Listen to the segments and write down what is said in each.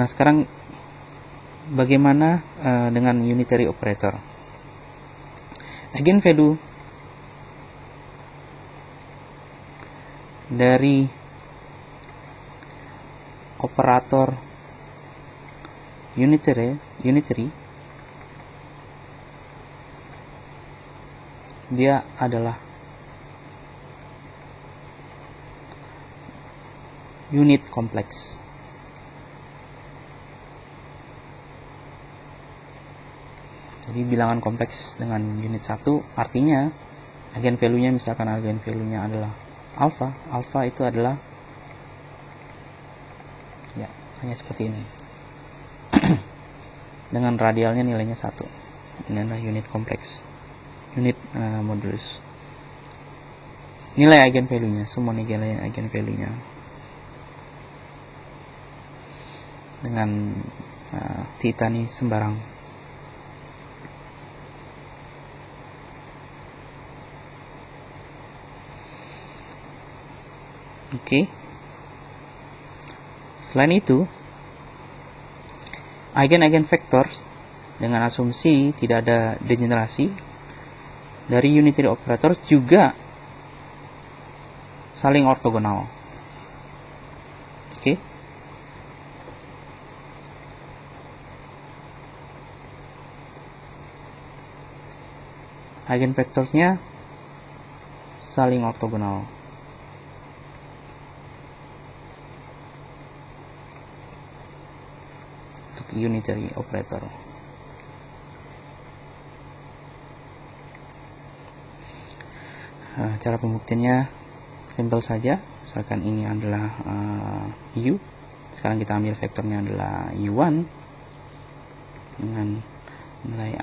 Nah, sekarang bagaimana dengan unitary operator? Eigenvalue dari operator unitary dia adalah unit kompleks. Jadi bilangan kompleks dengan unit 1 artinya eigenvalue-nya, misalkan eigenvalue-nya adalah alpha. Alpha itu adalah ya hanya seperti ini. Dengan radialnya nilainya 1. Ini adalah unit kompleks. Unit modulus. Nilai eigenvalue-nya, semua nilai eigenvalue-nya dengan theta ini sembarang. Oke. Selain itu, eigenvectors dengan asumsi tidak ada degenerasi dari unitary operators juga saling ortogonal. Oke. Eigenvectorsnya saling ortogonal. Untuk unitary operator. Cara pembuktiannya simpel saja. Misalkan ini adalah U. Sekarang kita ambil vektornya adalah U1 dengan nilai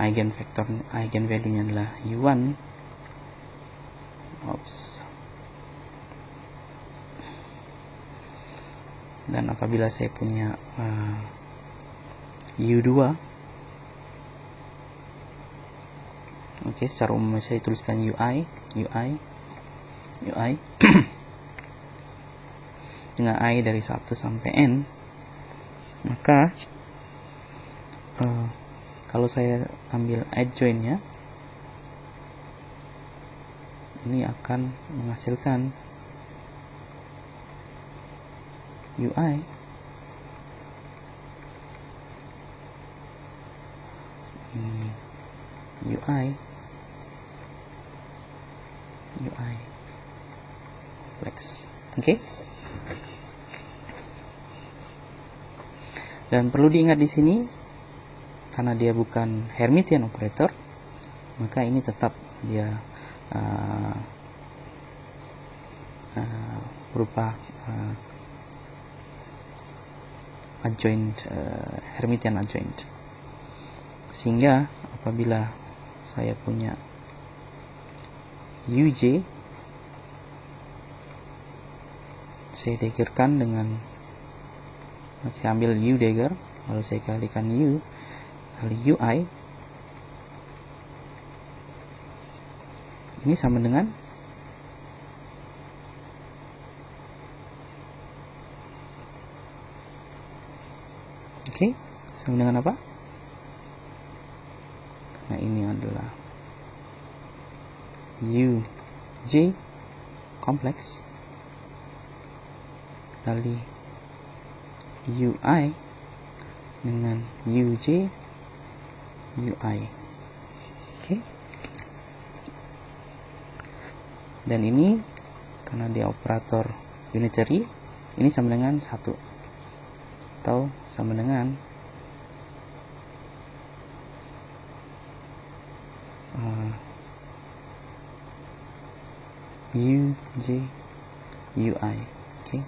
eigenvalue-nya adalah U1. Dan apabila saya punya U2, oke, secara umum saya tuliskan UI dengan I dari 1 sampai N, maka kalau saya ambil adjoint-nya, ini akan menghasilkan UI ini UI kompleks. Oke. Dan perlu diingat di sini, karena dia bukan Hermitian operator, maka ini tetap dia berupa adjoint, Hermitian adjoint. Sehingga apabila saya punya UJ, saya daggerkan dengan, saya ambil U dagger, lalu saya kalikan U kali UI, ini sama dengan sama dengan apa? Nah, ini adalah UJ kompleks kali UI dengan UJ UI. Oke. Dan ini karena dia operator unitary, ini sama dengan 1 atau sama dengan UJ UI. Oke.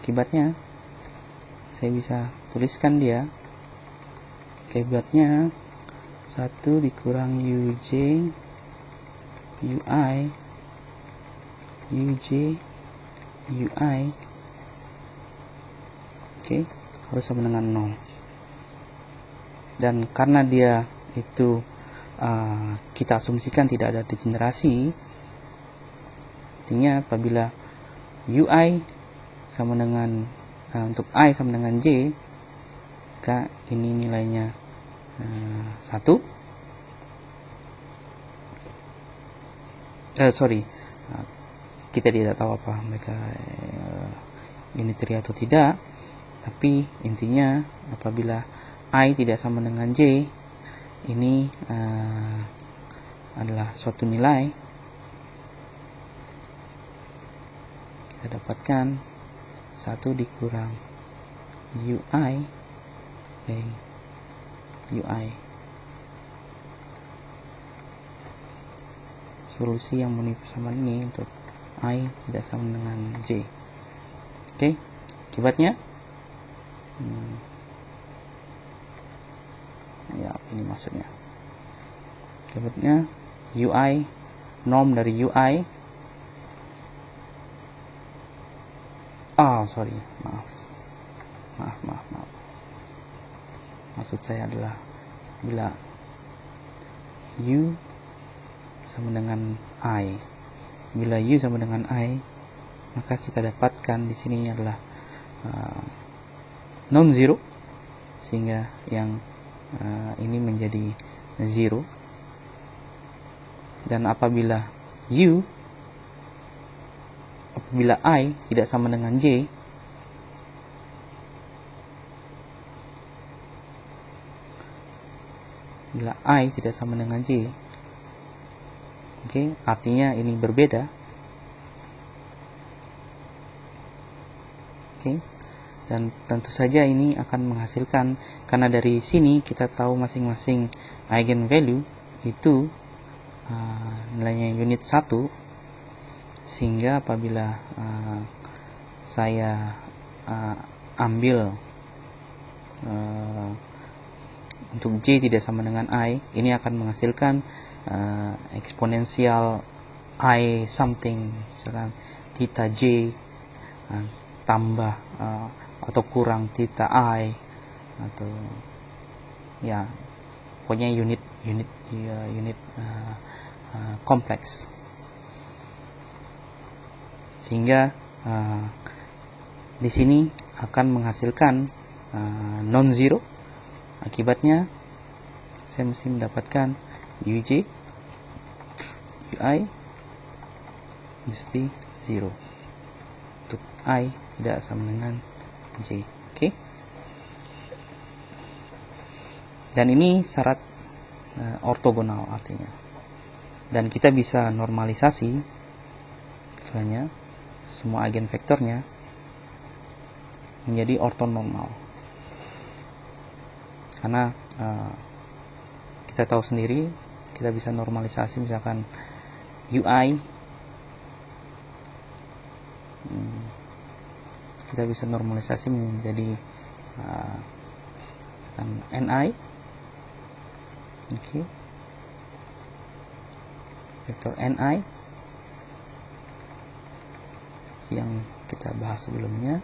Akibatnya saya bisa tuliskan dia, akibatnya 1 dikurang UJ UI harus sama dengan 0. Dan karena dia itu kita asumsikan tidak ada degenerasi, artinya apabila UI sama dengan untuk I sama dengan J, maka ini nilainya 1. Kita tidak tahu apa mereka unitary atau tidak, tapi intinya apabila I tidak sama dengan J, ini adalah suatu nilai. Kita dapatkan 1 dikurang UI UI. Solusi yang sama ini untuk I tidak sama dengan J. Oke, akibatnya ya ini maksudnya. Akibatnya UI, norm dari UI, maaf. Maksud saya adalah bila U sama dengan I. Bila U sama dengan I, maka kita dapatkan di sini adalah non-zero, sehingga yang ini menjadi 0. Dan apabila I tidak sama dengan J, bila I tidak sama dengan J, artinya ini berbeda. Dan tentu saja ini akan menghasilkan, karena dari sini kita tahu masing-masing eigenvalue itu nilainya unit 1, sehingga apabila saya ambil untuk J tidak sama dengan I, ini akan menghasilkan eksponensial I something, misalkan theta J tambah atau kurang theta I, atau ya pokoknya unit kompleks, sehingga di sini akan menghasilkan non-zero. Akibatnya saya mesti mendapatkan UJ UI mesti 0 untuk I tidak sama dengan J. Dan ini syarat ortogonal artinya. Dan kita bisa normalisasi misalnya semua eigenvektornya menjadi ortonormal. Karena kita tahu sendiri, kita bisa normalisasi misalkan UI, kita bisa normalisasi menjadi NI, vektor NI yang kita bahas sebelumnya.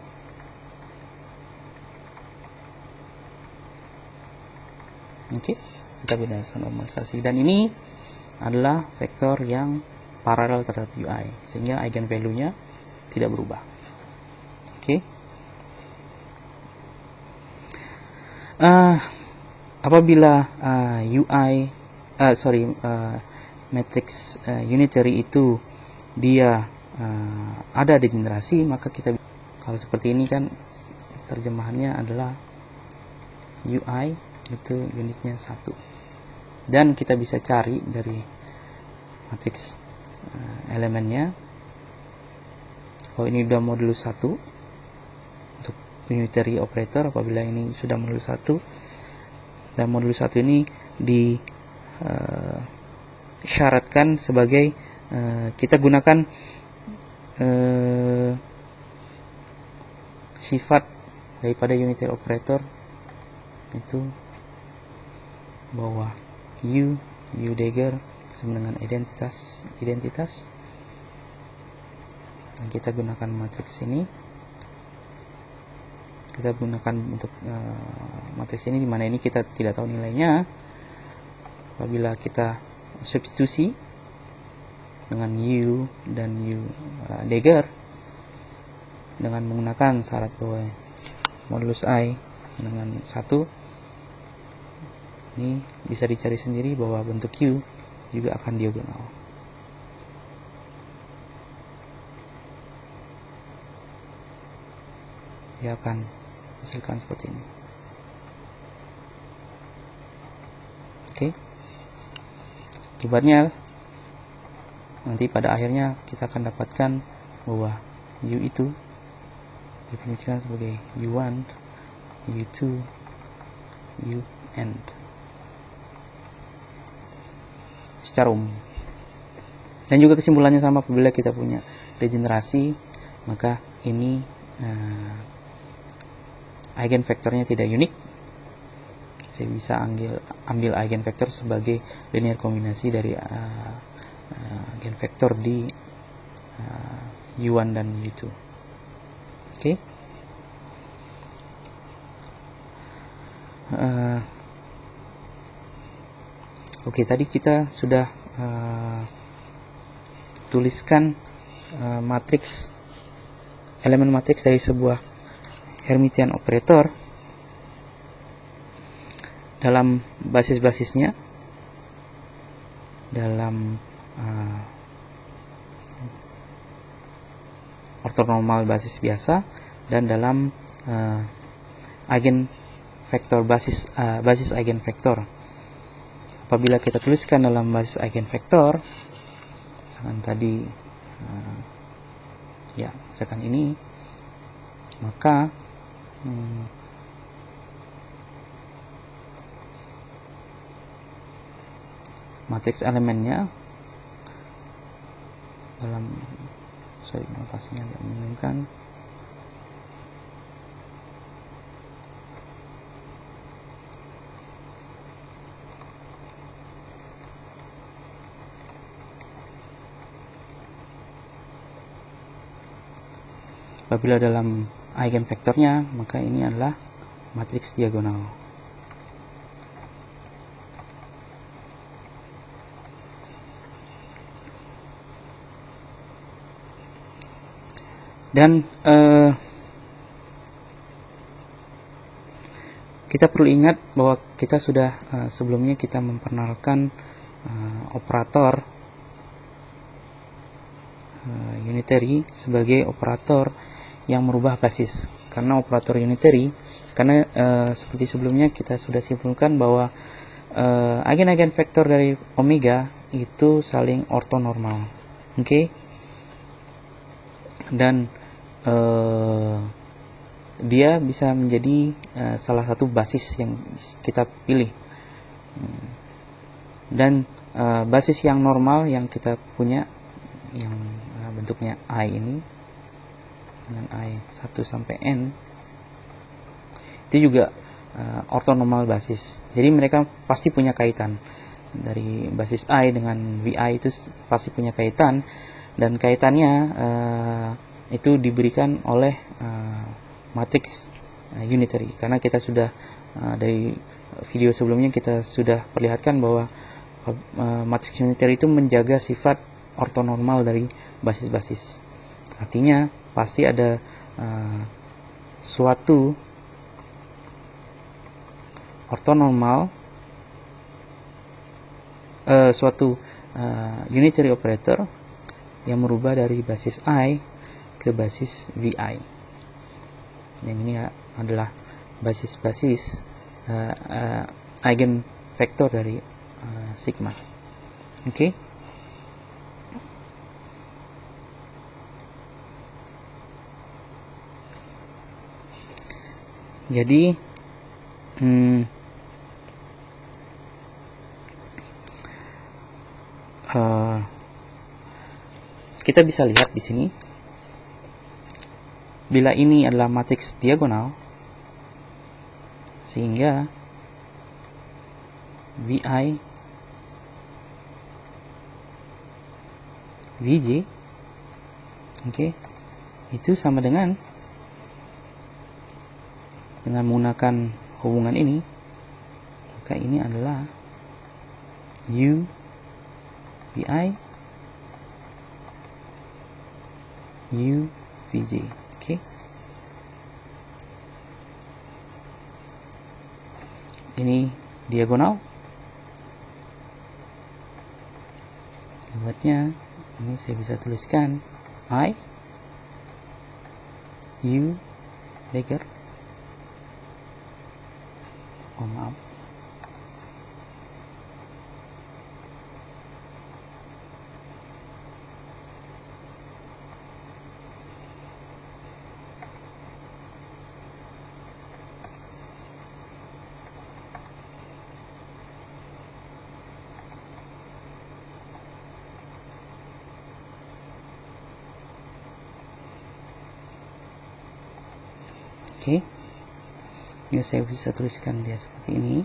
Kita bisa normalisasi, dan ini adalah vektor yang paralel terhadap UI, sehingga eigenvalue-nya tidak berubah. Apabila matrix unitary itu dia ada degenerasi, maka kita kalau seperti ini kan terjemahannya adalah UI itu unitnya 1, dan kita bisa cari dari matriks elemennya. Kalau ini sudah modulus 1 untuk unitary operator, apabila ini sudah modulus 1, dan modulus 1 ini disyaratkan sebagai kita gunakan sifat daripada unitary operator itu bahwa U Dagger sama dengan identitas, dan kita gunakan matriks ini. Kita gunakan untuk matriks ini, dimana ini kita tidak tahu nilainya. Apabila kita substitusi dengan U dan U Dagger dengan menggunakan syarat bahwa modulus I dengan 1. Ini bisa dicari sendiri bahwa bentuk Q juga akan diagonal. Dia akan hasilkan seperti ini. Oke. Akibatnya nanti pada akhirnya kita akan dapatkan bahwa U itu definisikan sebagai U1, U2, UN secara umum. Dan juga kesimpulannya sama, apabila kita punya regenerasi, maka ini eigenvektornya tidak unik. Saya bisa ambil eigenvektor sebagai linear kombinasi dari eigenvektor di U1 dan U2. Oke. Oke, tadi kita sudah tuliskan matriks, elemen matriks dari sebuah Hermitian operator dalam basis-basisnya, dalam ortonormal basis biasa, dan dalam eigenvektor basis eigenvektor. Apabila kita tuliskan dalam basis eigenvektor, misalkan tadi misalkan ini, maka matriks elemennya dalam notasinya agak membingungkan. Apabila dalam eigenvektornya, maka ini adalah matriks diagonal. Dan kita perlu ingat bahwa kita sudah sebelumnya kita memperkenalkan operator unitary sebagai operator yang merubah basis. Karena operator unitary, seperti sebelumnya kita sudah simpulkan bahwa agen-agen vektor dari omega itu saling ortonormal. Oke. Dan dia bisa menjadi salah satu basis yang kita pilih. Dan basis yang normal yang kita punya, yang bentuknya I ini dengan I 1 sampai N, itu juga ortonormal basis. Jadi mereka pasti punya kaitan. Dari basis I dengan VI itu pasti punya kaitan, dan kaitannya itu diberikan oleh matriks unitary. Karena kita sudah dari video sebelumnya kita sudah perlihatkan bahwa matriks unitary itu menjaga sifat ortonormal dari basis-basis. Artinya pasti ada suatu ortonormal, suatu unitary operator yang merubah dari basis I ke basis VI. Yang ini adalah basis-basis eigenvektor dari sigma. Oke. Jadi kita bisa lihat di sini, bila ini adalah matriks diagonal, sehingga VI VJ itu sama dengan menggunakan hubungan ini, maka ini adalah U VI U VJ. ini diagonal. Buatnya ini saya bisa tuliskan I U dagger. Oh maaf, oke. Ini saya bisa tuliskan dia seperti ini.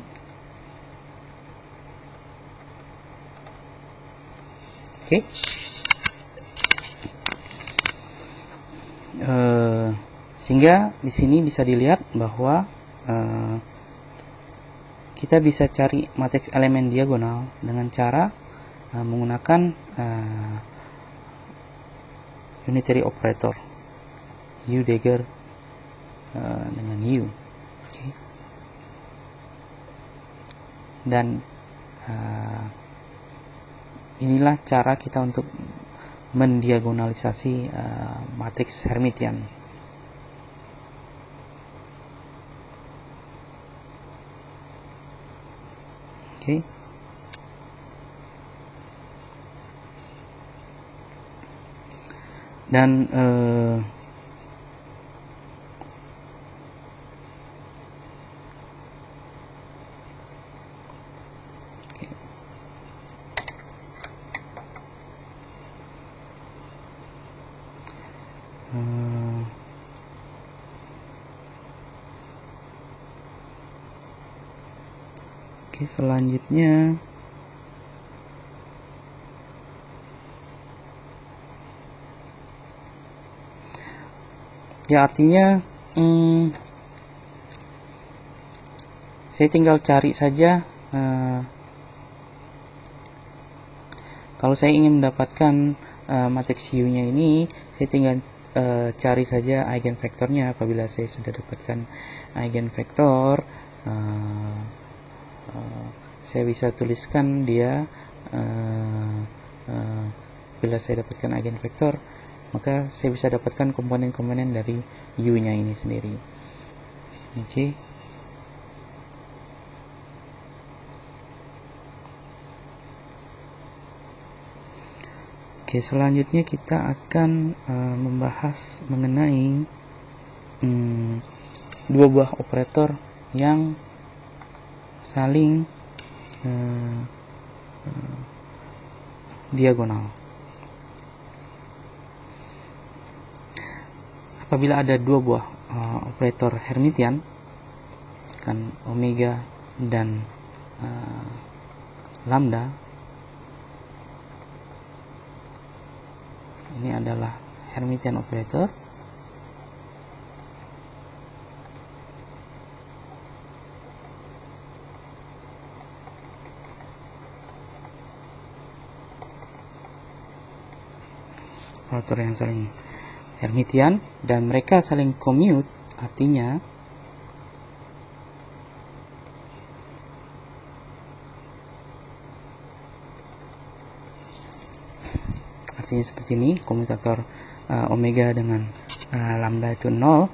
Oke. Sehingga di sini bisa dilihat bahwa kita bisa cari matriks elemen diagonal dengan cara menggunakan unitary operator U dagger dengan U. Okay. Dan inilah cara kita untuk mendiagonalisasi matriks Hermitian. Oke. Dan oke, selanjutnya ya artinya saya tinggal cari saja. Kalau saya ingin mendapatkan matriks U-nya ini, saya tinggal cari saja eigenvektornya. Apabila saya sudah dapatkan eigenvektor, saya bisa tuliskan dia. Bila saya dapatkan eigenvektor, maka saya bisa dapatkan komponen-komponen dari U-nya ini sendiri. Oke. Oke, selanjutnya kita akan membahas mengenai dua buah operator yang saling diagonal. Apabila ada dua buah operator Hermitian, kan omega dan lambda, ini adalah Hermitian operator. Operator yang saling Hermitian dan mereka saling commute, artinya seperti ini, komutator omega dengan lambda itu 0,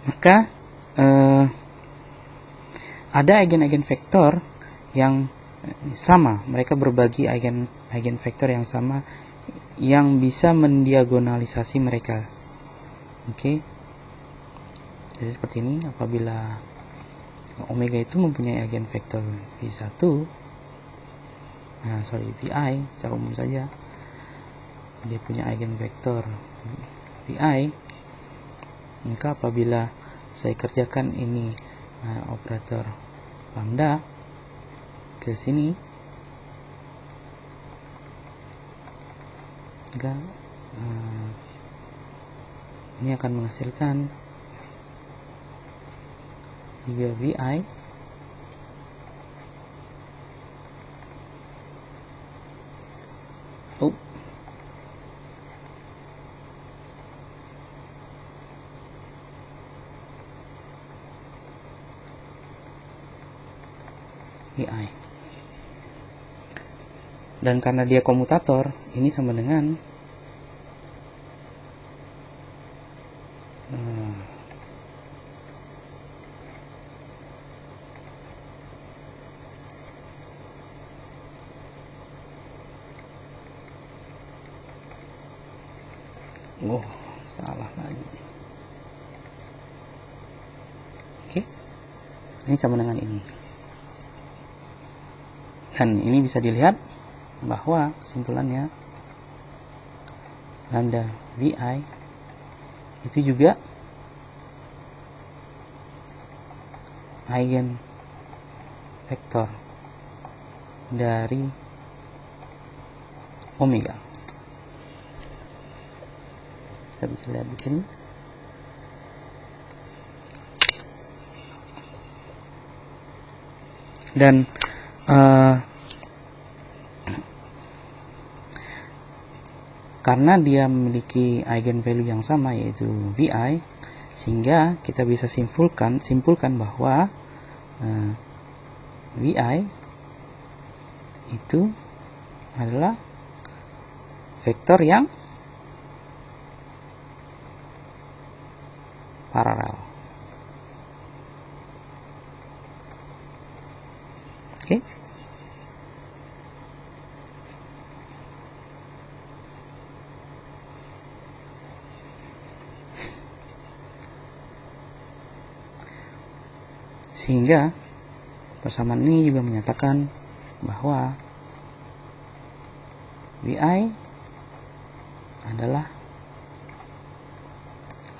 maka ada eigenvektor yang sama, mereka berbagi eigenvektor yang sama yang bisa mendiagonalisasi mereka. Oke. Jadi seperti ini, apabila omega itu mempunyai eigenvektor V1, VI secara umum saja, dia punya eigenvektor VI, maka apabila saya kerjakan ini operator lambda ke sini, maka ini akan menghasilkan juga VI VI. Dan karena dia komutator, ini sama dengan salah lagi. Oke. Ini sama dengan ini. Dan ini bisa dilihat bahwa kesimpulannya lambda VI itu juga eigen vektor dari omega. Kita bisa lihat di sini. Dan karena dia memiliki eigenvalue yang sama, yaitu VI, sehingga kita bisa simpulkan bahwa VI itu adalah vektor yang paralel. Oke. Sehingga persamaan ini juga menyatakan bahwa VI adalah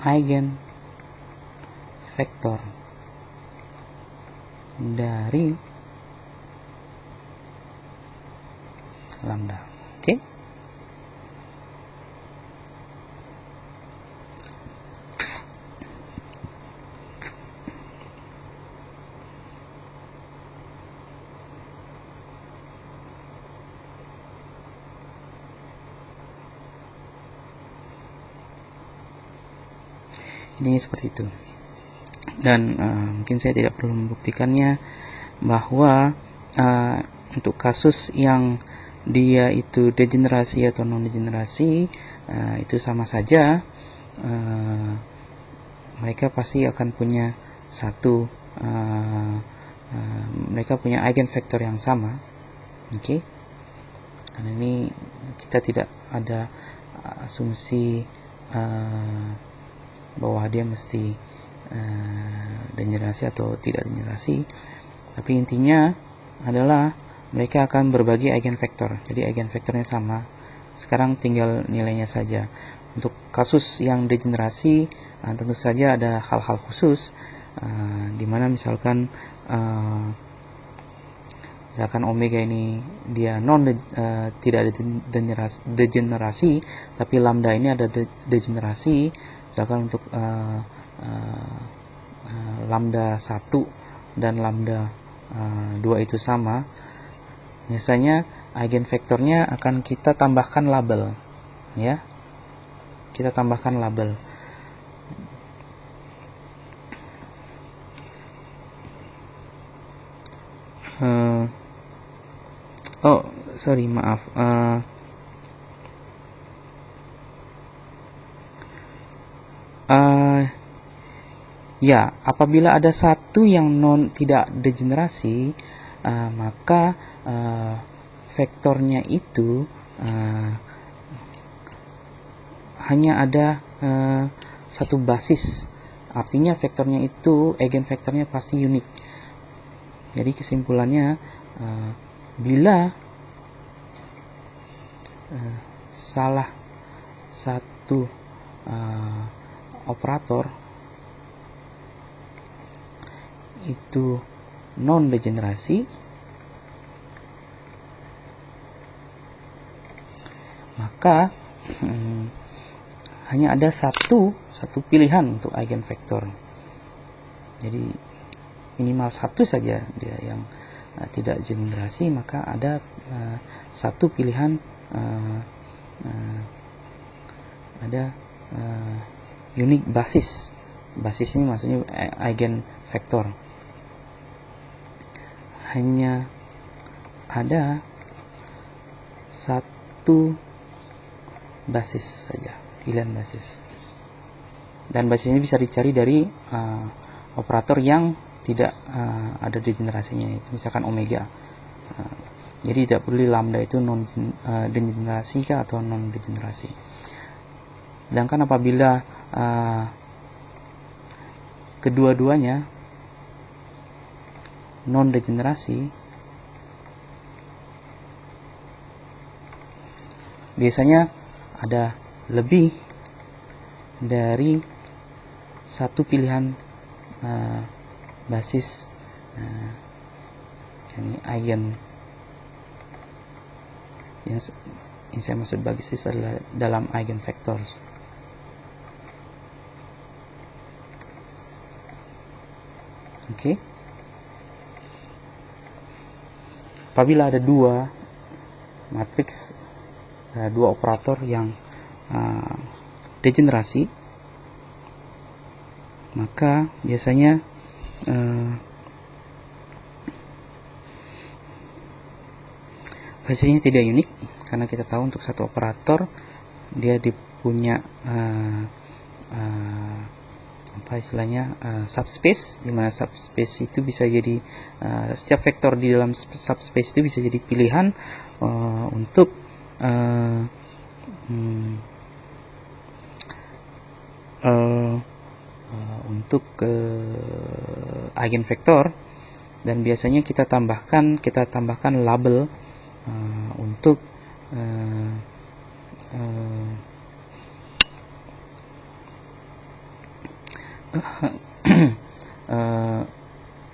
eigen vektor dari lambda. Oke. Ini seperti itu. Dan mungkin saya tidak perlu membuktikannya bahwa untuk kasus yang dia itu degenerasi atau non degenerasi, itu sama saja, mereka pasti akan punya satu mereka punya eigenvektor yang sama. Oke. Karena ini kita tidak ada asumsi bahwa dia mesti degenerasi atau tidak degenerasi, tapi intinya adalah mereka akan berbagi eigenvektor. Jadi eigenvektornya sama. Sekarang tinggal nilainya saja. Untuk kasus yang degenerasi, tentu saja ada hal-hal khusus, di mana misalkan omega ini dia tidak degenerasi, tapi lambda ini ada degenerasi. Misalkan untuk lambda 1 dan lambda 2 itu sama, biasanya eigenvektornya akan kita tambahkan label, ya. Kita tambahkan label. Maaf. Ya, apabila ada satu yang tidak degenerasi, maka vektornya itu hanya ada satu basis. Artinya vektornya itu, eigenvektornya pasti unik. Jadi kesimpulannya, bila salah satu operator itu non degenerasi, maka hanya ada satu pilihan untuk eigenvektor. Jadi minimal satu saja dia yang tidak degenerasi, maka ada satu pilihan, ada unique basis. Basis ini maksudnya eigenvektor. hanya ada satu basis saja, pilihan basis, dan basisnya bisa dicari dari operator yang tidak ada degenerasinya, itu misalkan omega. Jadi tidak peduli lambda itu degenerasi kah atau non degenerasi. Sedangkan apabila kedua-duanya non degenerasi, biasanya ada lebih dari satu pilihan basis, ini eigen, yang saya maksud basis adalah dalam eigenvectors. Oke. Apabila ada dua matriks, dua operator yang degenerasi, maka biasanya basisnya tidak unik, karena kita tahu untuk satu operator dia punya apa istilahnya subspace, di mana subspace itu bisa jadi setiap vektor di dalam subspace itu bisa jadi pilihan untuk eigenvektor, dan biasanya kita tambahkan label untuk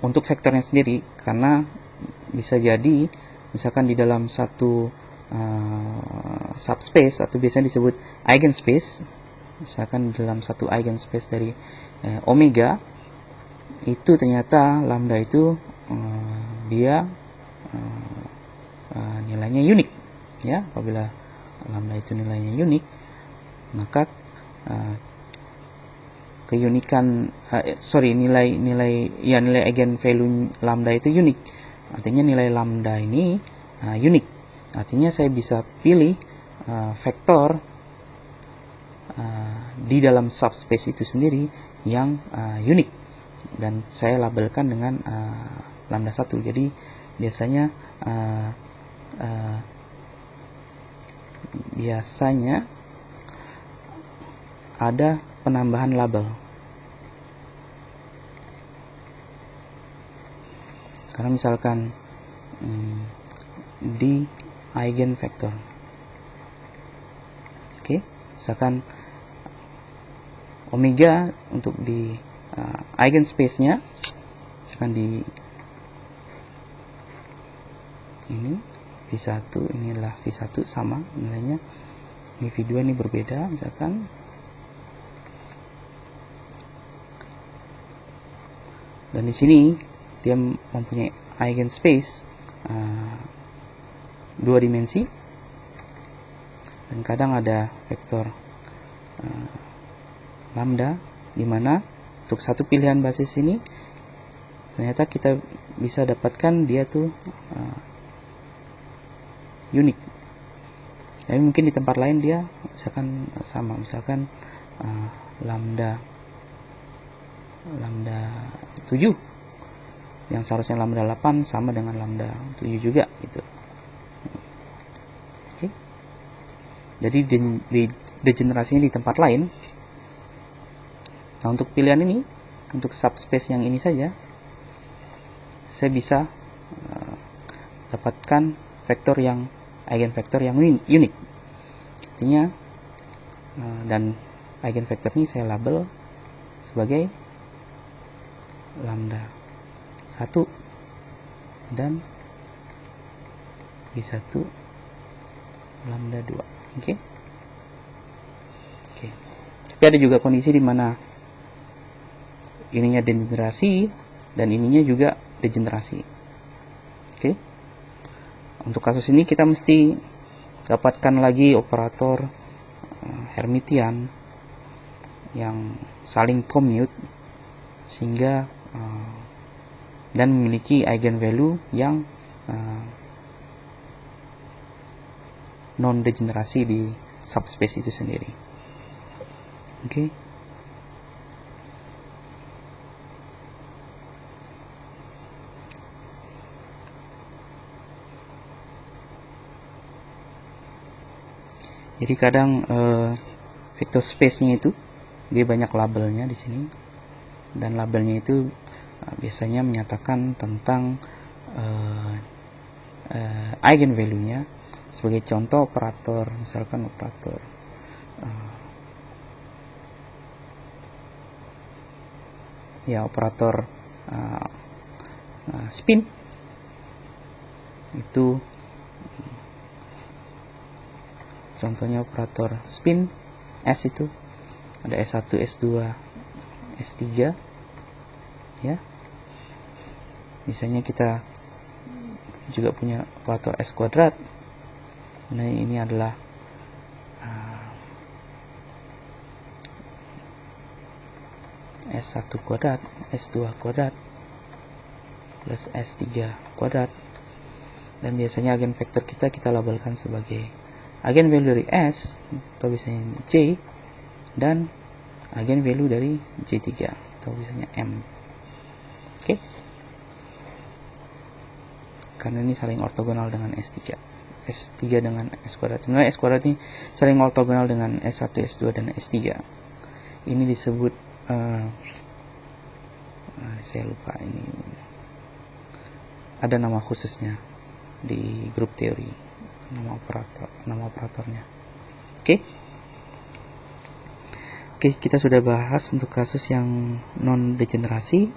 untuk vektornya sendiri, karena bisa jadi misalkan di dalam satu subspace, atau biasanya disebut eigenspace, misalkan dalam satu eigenspace dari omega itu ternyata lambda itu dia nilainya unik, ya. Apabila lambda itu nilainya unik, maka keunikan nilai eigenvalue lambda itu unik. Artinya nilai lambda ini unik. Artinya saya bisa pilih vektor di dalam subspace itu sendiri yang unik, dan saya labelkan dengan lambda 1. Jadi biasanya ada penambahan label, karena misalkan di eigenvector, misalkan omega untuk di eigenspace-nya, misalkan di ini V1, inilah V1 sama nilainya, ini V2 ini berbeda misalkan. Dan di sini dia mempunyai eigenspace 2 dimensi, dan kadang ada vektor lambda, di mana untuk satu pilihan basis ini ternyata kita bisa dapatkan dia tuh unik. Tapi mungkin di tempat lain dia misalkan sama, misalkan lambda 7 yang seharusnya lambda 8 sama dengan lambda 7 juga gitu. Oke. Jadi degenerasinya di tempat lain. Nah, untuk pilihan ini, untuk subspace yang ini saja, saya bisa dapatkan eigenvektor yang unik. Artinya dan eigenvektor ini saya label sebagai lambda 1 dan V1 lambda 2. Oke. Tapi ada juga kondisi di mana ininya degenerasi dan ininya juga degenerasi. Oke. Untuk kasus ini kita mesti dapatkan lagi operator Hermitian yang saling commute, sehingga dan memiliki eigenvalue yang non-degenerasi di subspace itu sendiri. Oke. Jadi kadang vector space-nya itu dia banyak labelnya di sini, dan labelnya itu biasanya menyatakan tentang eigenvalue-nya. Sebagai contoh operator, misalkan operator operator spin itu, contohnya operator spin S itu ada S1, S2, S3 ya. Misalnya kita juga punya operator S kuadrat. Nah, ini adalah S1 kuadrat, S2 kuadrat plus S3 kuadrat, dan biasanya eigenvektor kita labelkan sebagai eigenvalue dari S atau biasanya J, dan eigenvalue dari J3 atau biasanya M. Oke. Karena ini saling ortogonal dengan S3. S3 dengan S kuadrat. Sebenarnya S kuadrat ini saling ortogonal dengan S1, S2, dan S3. Ini disebut saya lupa, ini ada nama khususnya di grup teori, nama operatornya. Oke, kita sudah bahas untuk kasus yang non degenerasi.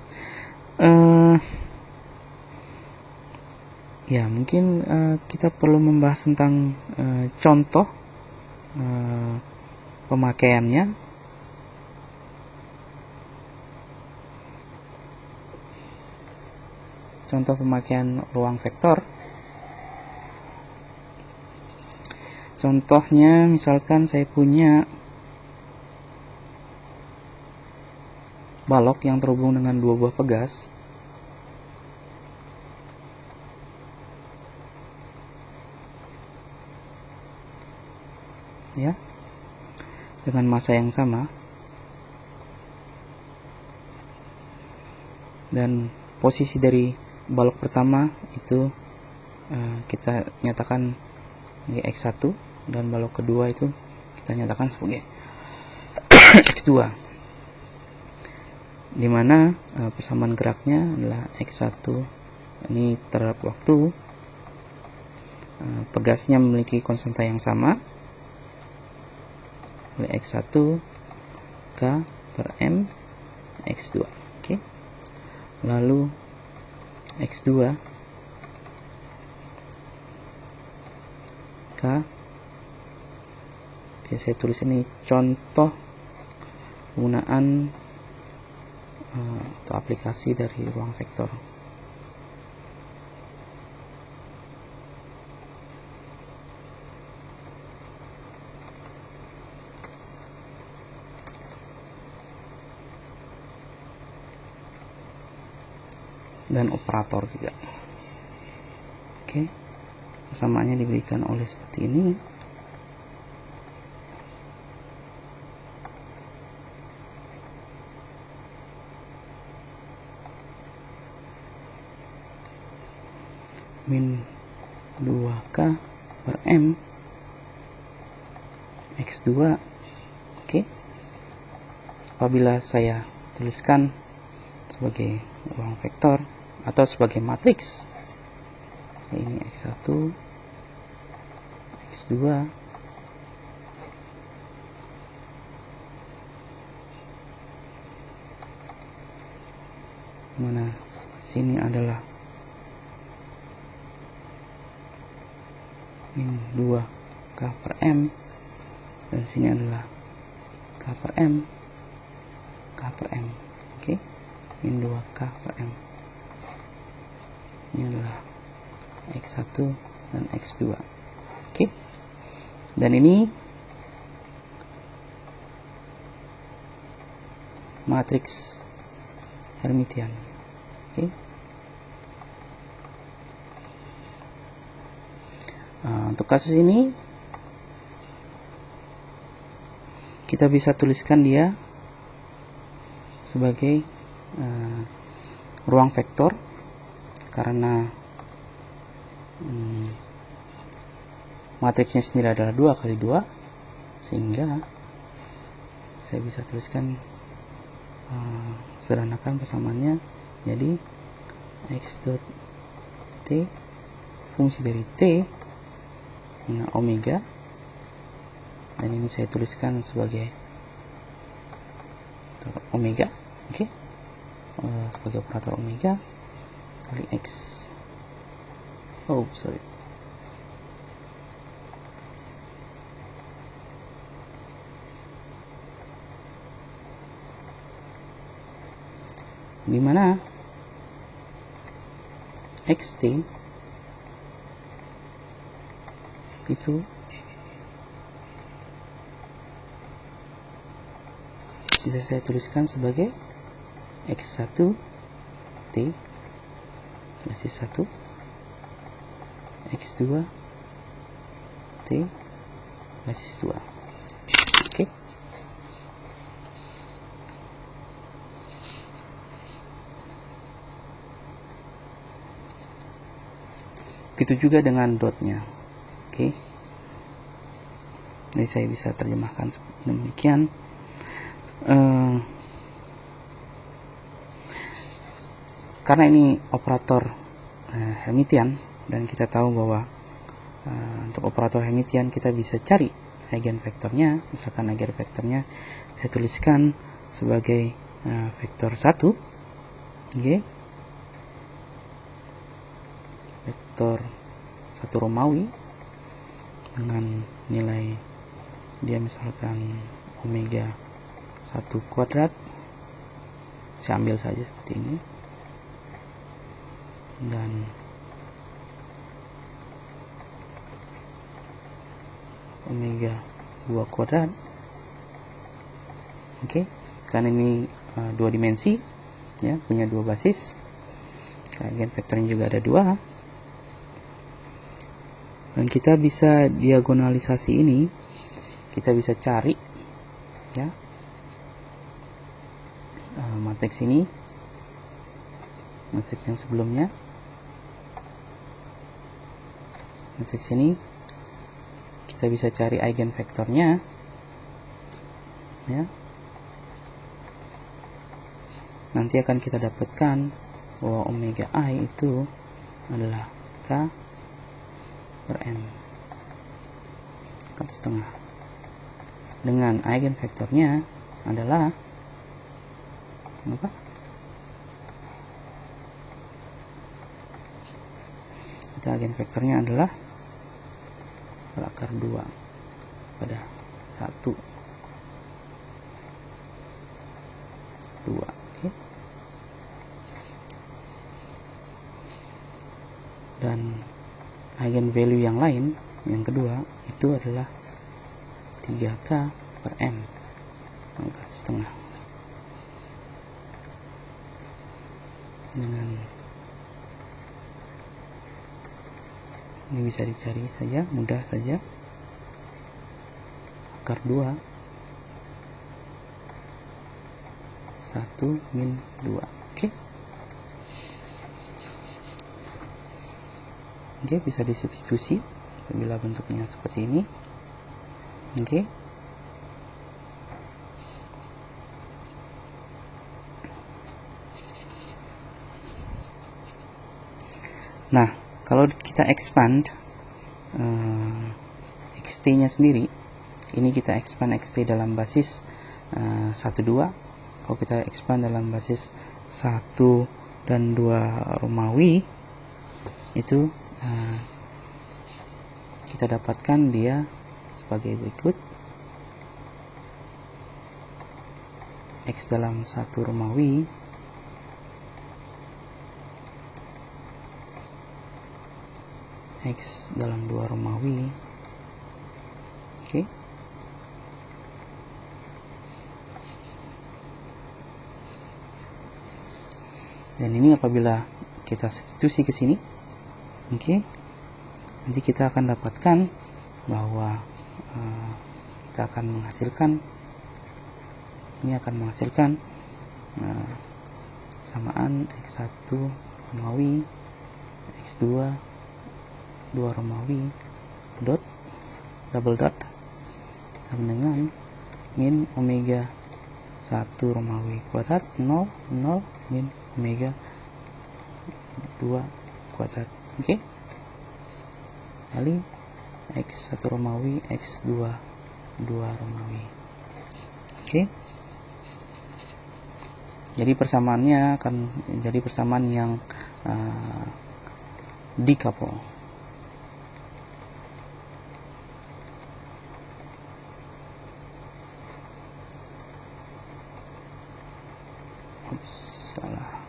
Ya, mungkin kita perlu membahas tentang contoh pemakaiannya. Contoh pemakaian ruang vektor. Contohnya misalkan saya punya balok yang terhubung dengan dua buah pegas. Ya, dengan massa yang sama, dan posisi dari balok pertama itu kita nyatakan sebagai X1, dan balok kedua itu kita nyatakan sebagai X2, dimana persamaan geraknya adalah X1 ini terhadap waktu. Pegasnya memiliki konstanta yang sama, X1 K per M X2. Oke. Lalu X2 K. Oke, saya tulis ini contoh penggunaan atau aplikasi dari ruang vektor. Dan operator juga. Oke, persamaannya diberikan oleh seperti ini. Min 2K per M X2. Oke. Apabila saya tuliskan sebagai ruang vektor atau sebagai matriks, ini X1, X2, mana sini adalah min 2K per M, dan sini adalah K per M, K per M. Oke, min 2K per M. Ini adalah X1 dan X2. Oke. Dan ini matriks Hermitian. Oke. Untuk kasus ini kita bisa tuliskan dia sebagai ruang vektor karena matriksnya sendiri adalah 2 kali 2, sehingga saya bisa tuliskan sederhanakan persamaannya jadi x dot t fungsi dari t omega, dan ini saya tuliskan sebagai omega, oke, sebagai operator omega kali x. Di mana xt itu bisa saya tuliskan sebagai x1 t basis 1, x2 t basis 2. Oke. Begitu juga dengan dotnya. Oke. Jadi saya bisa terjemahkan demikian. Karena ini operator Hermitian, dan kita tahu bahwa untuk operator Hermitian kita bisa cari eigenvektornya. Misalkan eigenvektornya saya tuliskan sebagai vektor 1, okay. Vektor 1 Romawi dengan nilai dia misalkan omega 1 kuadrat, saya ambil saja seperti ini, dan omega 2 kuadrat, oke. Karena ini 2 dimensi ya, punya 2 basis, eigenvektornya juga ada 2, dan kita bisa diagonalisasi ini, kita bisa cari ya matriks ini, matriks yang sebelumnya, matriks ini kita bisa cari eigenvektornya ya. Nanti akan kita dapatkan bahwa omega I itu adalah K per M kan setengah, dengan eigenvektornya adalah apa? Kita eigenvektornya adalah akar 2 pada 1 2, okay. Dan eigenvalue yang lain, yang kedua, itu adalah 3K per M angka setengah, dengan ini bisa dicari saja, mudah saja, akar 2 1 min 2, oke. Oke, bisa disubstitusi apabila bentuknya seperti ini. Oke. Nah, kalau kita expand xt-nya sendiri, ini kita expand xt dalam basis 1, 2. Kalau kita expand dalam basis 1 dan 2 Romawi, itu kita dapatkan dia sebagai berikut: X dalam 1 Romawi X dalam 2 Romawi, oke. Dan ini apabila kita substitusi ke sini, oke. nanti kita akan dapatkan bahwa kita akan menghasilkan, ini akan menghasilkan samaan X1 Romawi X2 2 Romawi dot double dot sama dengan min omega 1 Romawi kuadrat 0 0 min omega 2 kuadrat. Oke. Kali X1 Romawi X2 2 Romawi. Oke. Jadi persamaannya akan jadi persamaan yang decouple. Salah.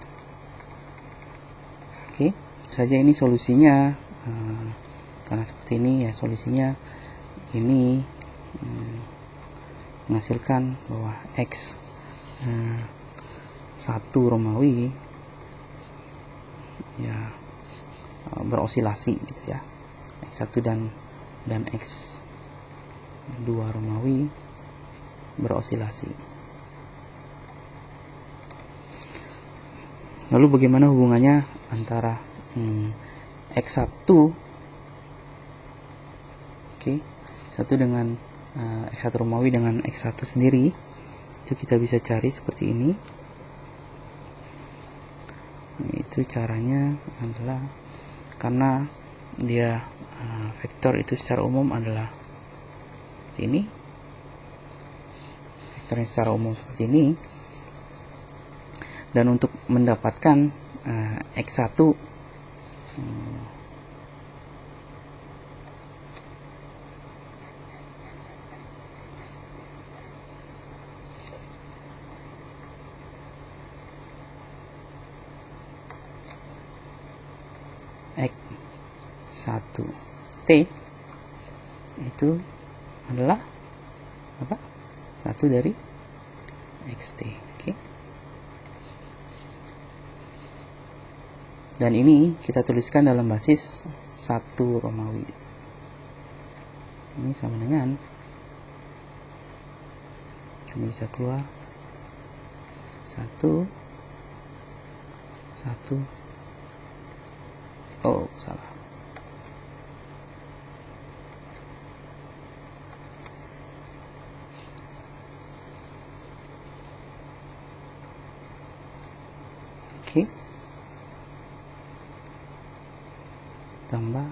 Oke, saja ini solusinya. Karena seperti ini ya solusinya ini menghasilkan bahwa X 1 Romawi ya berosilasi gitu ya. X1 dan X2 Romawi berosilasi. Lalu bagaimana hubungannya antara X1 satu dengan X1 Romawi dengan X1 sendiri? Itu kita bisa cari seperti ini. Itu caranya adalah karena dia vektor itu secara umum adalah seperti ini, vektornya secara umum seperti ini, dan untuk mendapatkan X1 X1 T itu adalah apa? 1 dari XT. Oke. Dan ini kita tuliskan dalam basis 1 Romawi. Ini sama dengan, ini bisa keluar 1 oh salah. Oke. Tambah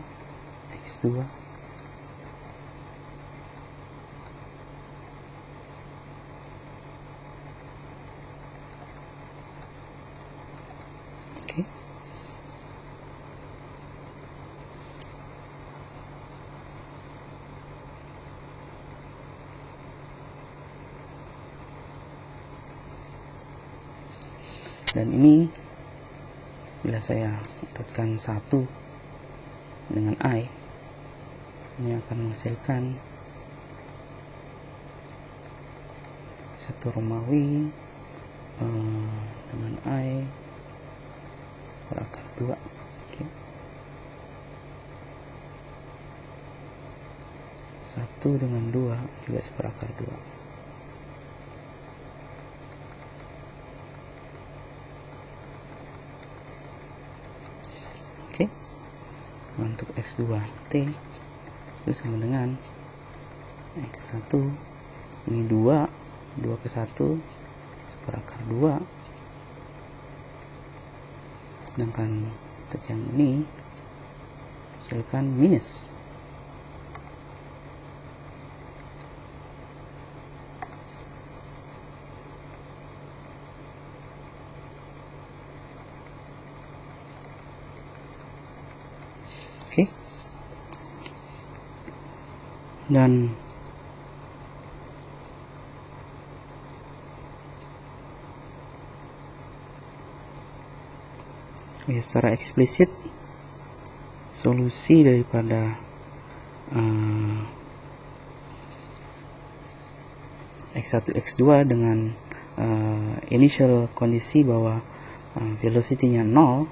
X2 oke. Dan ini bila saya dapatkan 1 dengan I, ini akan menghasilkan 1 Romawi dengan I berakar 2. Oke. 1 dengan 2 juga seberakar 2. Oke. Untuk X2 T itu sama dengan X1 ini 2 ke 1 seberakar 2, sedangkan untuk yang ini hasilkan minus. Oke. Dan ya, secara eksplisit solusi daripada X1 X2 dengan initial kondisi bahwa velocity-nya 0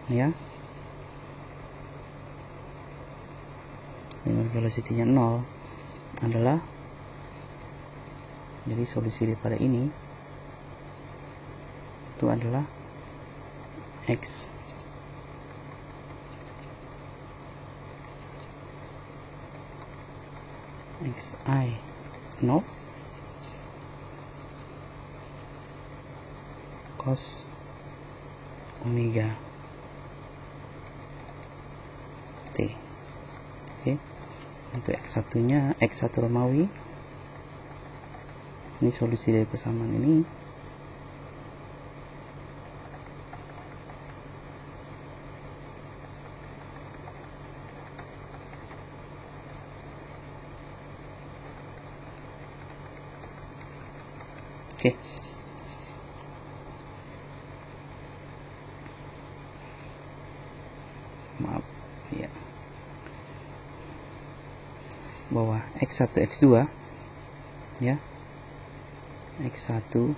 ya, velocity-nya 0 adalah, jadi solusi daripada ini itu adalah X xi 0 cos omega t. Oke. Untuk x1 nya, x1 Romawi, ini solusi dari persamaan ini. Oke. Maaf ya, bahwa x1 x2 ya, x1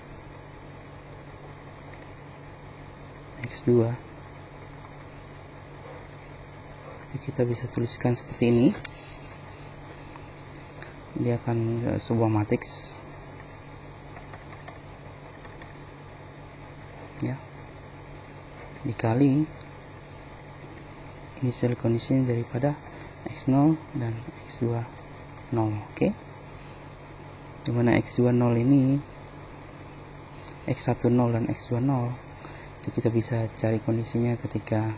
x2 kita bisa tuliskan seperti ini. Dia akan sebuah matriks ya, dikali initial condition daripada x0 dan x2 0. Oke. Dimana x2 0 ini, x1 0 dan x2 0 itu kita bisa cari kondisinya ketika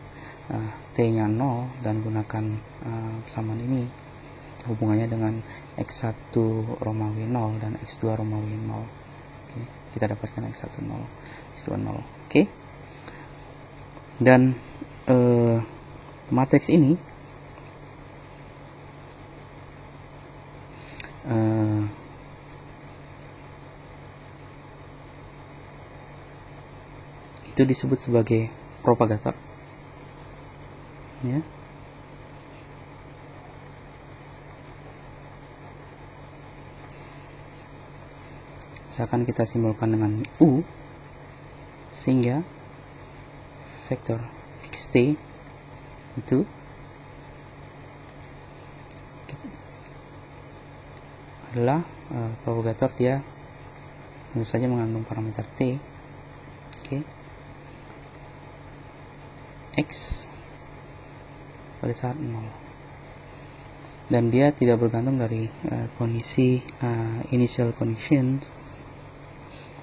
t nya 0 dan gunakan persamaan ini, hubungannya dengan x1 Romawi 0 dan x2 Romawi 0. Oke. Kita dapatkan x1 0, x2 0. Oke. Dan matriks ini itu disebut sebagai propagator ya. Misalkan kita simbolkan dengan U, sehingga vektor xt itu adalah propagator, dia tentu saja mengandung parameter t. Oke. X pada saat 0, dan dia tidak bergantung dari kondisi initial condition,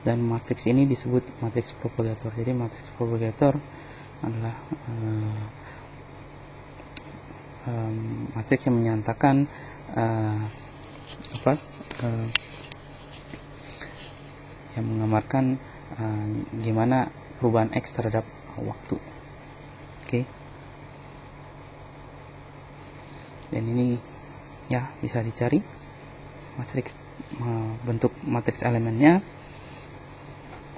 dan matriks ini disebut matriks propagator. Jadi matriks propagator adalah matriks yang menyatakan yang menggambarkan gimana perubahan X terhadap waktu. Oke. Dan ini ya bisa dicari matriks, bentuk matriks elemennya.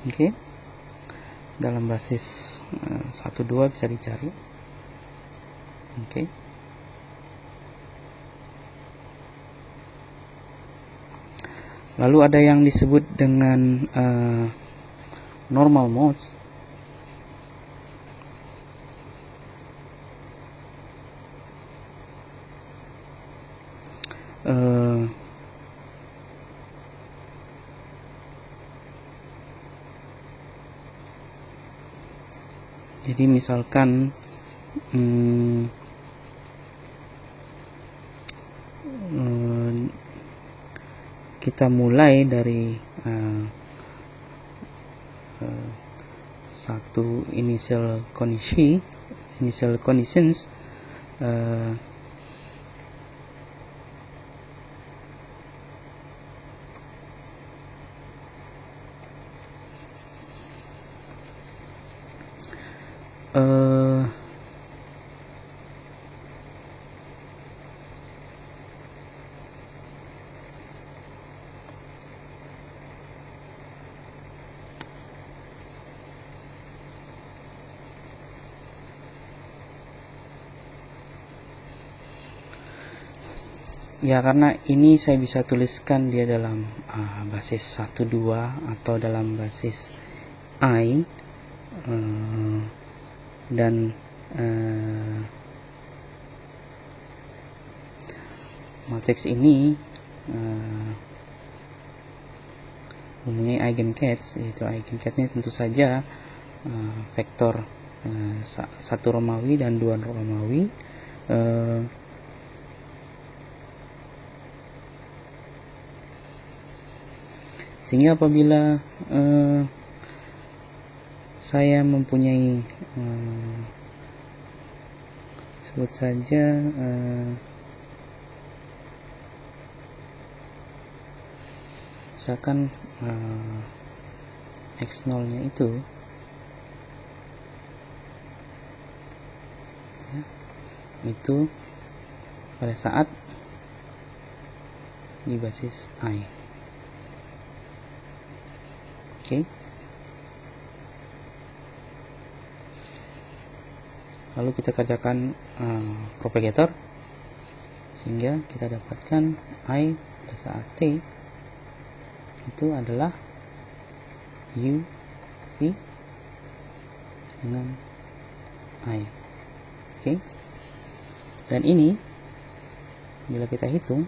Oke. Dalam basis 1 2 bisa dicari. Oke. Lalu ada yang disebut dengan normal modes. Jadi misalkan kita mulai dari satu initial conditions ya, karena ini saya bisa tuliskan dia dalam basis 1 2 atau dalam basis I, dan matriks ini mempunyai eigencats, yaitu eigencatnya tentu saja vektor 1 Romawi dan 2 Romawi. Sehingga apabila saya mempunyai sebut saja misalkan x0 nya itu ya, itu pada saat di basis I. Oke. Lalu kita kerjakan propagator sehingga kita dapatkan I pada saat T itu adalah U V dengan I. Oke. Dan ini bila kita hitung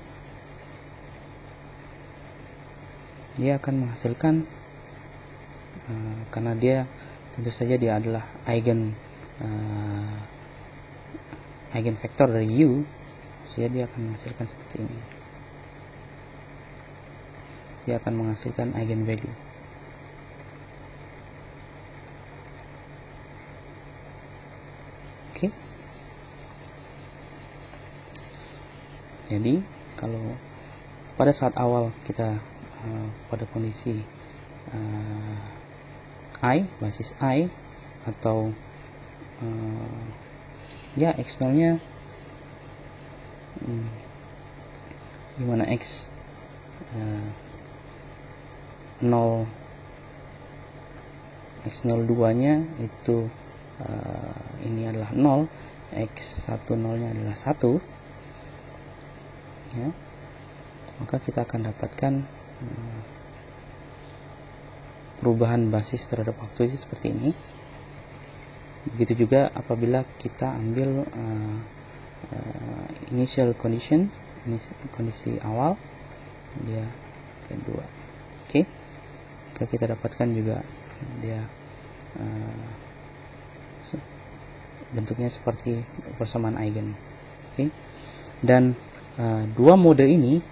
dia akan menghasilkan karena dia tentu saja dia adalah eigenvektor dari U, sehingga dia akan menghasilkan seperti ini. Dia akan menghasilkan eigenvalue. Oke. Jadi kalau pada saat awal kita pada kondisi I, basis I, atau ya x0 nya dimana x 0 x02 nya itu ini adalah 0, x10 nya adalah 1 ya, maka kita akan dapatkan perubahan basis terhadap waktu itu seperti ini. Begitu juga apabila kita ambil initial condition, kondisi awal, dia kedua. Oke. Kita dapatkan juga dia bentuknya seperti persamaan eigen. Oke. Dan dua mode ini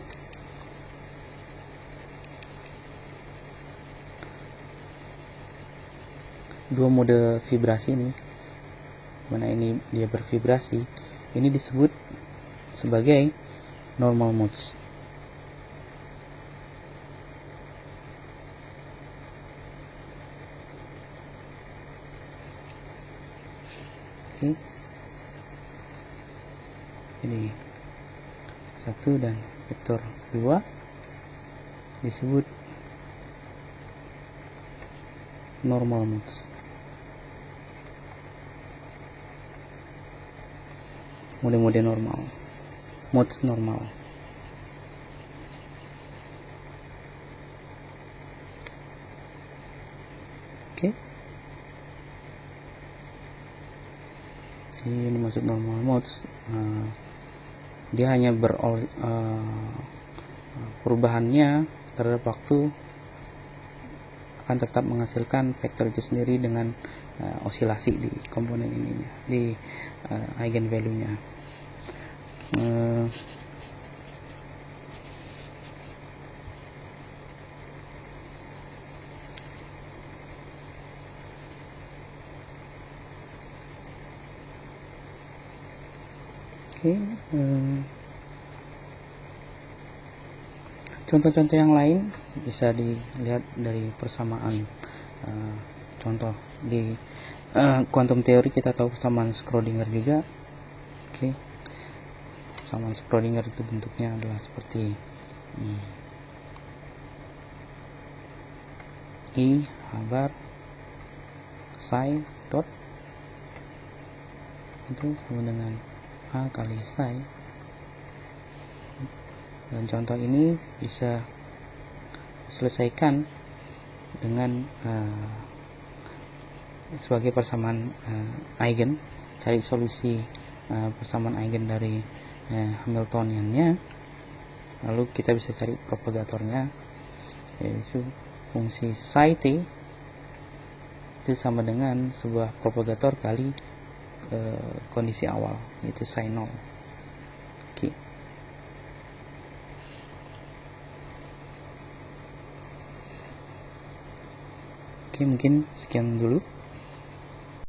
dua mode vibrasi ini, mana ini dia bervibrasi, ini disebut sebagai normal modes. Oke. Ini 1 dan vektor 2 disebut normal modes. Mode-mode normal, modes normal. Oke. Ini maksud normal modes. Dia hanya perubahannya terhadap waktu akan tetap menghasilkan vektor itu sendiri dengan osilasi di komponen ininya, di eigenvalue-nya. Contoh-contoh yang lain bisa dilihat dari persamaan contoh di quantum teori. Kita tahu persamaan Schrödinger juga. Oke. Persamaan Schrödinger itu bentuknya adalah seperti I habar psi dot itu sama dengan A kali psi. Dan contoh ini bisa diselesaikan dengan sebagai persamaan eigen, cari solusi persamaan eigen dari Hamiltoniannya. Lalu kita bisa cari propagatornya, yaitu fungsi psi t itu sama dengan sebuah propagator kali kondisi awal, yaitu psi 0. Oke, mungkin sekian dulu.